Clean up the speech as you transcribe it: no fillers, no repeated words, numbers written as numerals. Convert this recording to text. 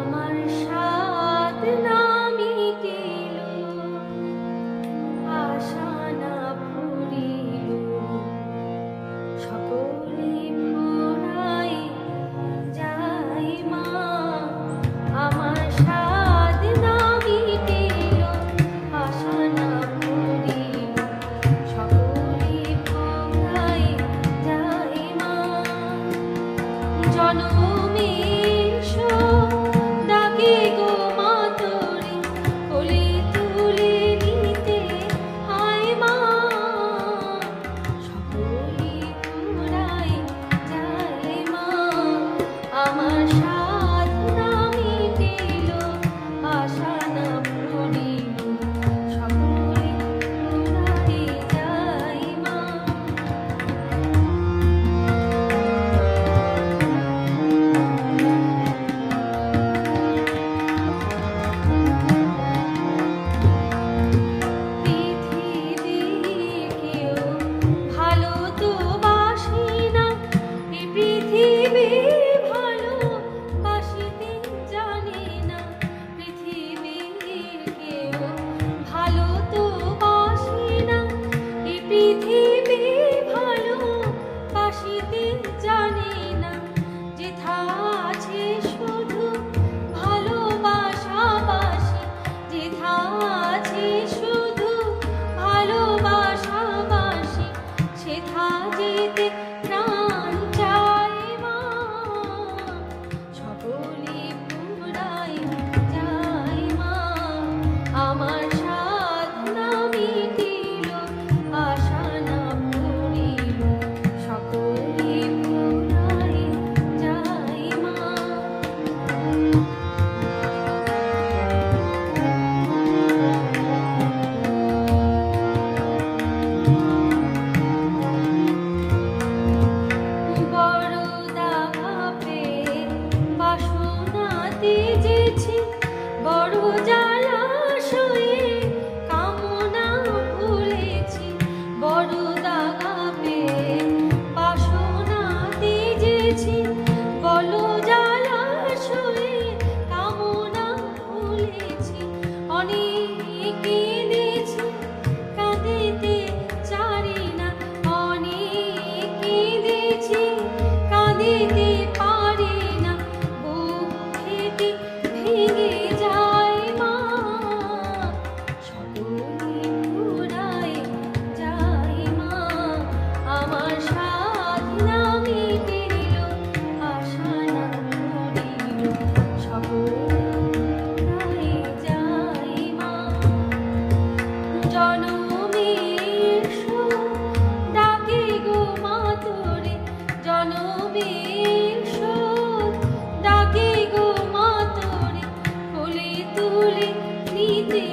আমার সাধ না মিটিল, আশা না ফুরিল, সকলে ফুরায় যায় মা। আমার সাধ না মিটিল, আশা না ফুরিল, সকলে ফুরায় যায় মা। জনমের শোক ডাকে গো মা তোরে, কোলে তুলে নিতে আয় মা। সকলে ফুরায় যায় মা। আমার সাধ না মিটিল, আশা না ফুরিল, সকলে ফুরায় যায় মা। পৃথিবীর কেউ ভালো তো বাসে না, এই পৃথিবী ভালোবাসিতে জানে না। পৃথিবীর কেউ ভালো তো বাসে না, এই পৃথিবী ভালোবাসিতে জানে না। যেথা আছে শুধু ভালোবাসাবাসি, যেথা আছে শুধু ভালোবাসাবাসি, সেথা যেতে প্রাণ চায় মা। সকলে ফুরায় যায় মা। আমার সাধ না মিটিল, আশা না ফুরিল, সকলে ফুরায় যায় মা। বড় দাগা পেয়ে বাসনা তেজেছি, বড় জলাশয়ে কামনা ভুলেছি। বড় দাগা পেয়ে বাসনা তেজেছি, বড় জলাশয়ে কামনা ভুলেছি। অনেক কেঁদেছি, কাঁদিতে চারি না, অনেক কেঁদেছি, কাঁদিতে পারি না। বুক ফেটে ভেঙে যায় মা। সকলে ফুরায় যায় মা। আমার সাধ না মিটিল, আশা না ফুরিল, সকলে ফুরায় যায় মা। জনমের শোক ডাকে গো মা তোরে, জনমের শোক ডাকে গো মা তোরে, কোলে তুলে নিতে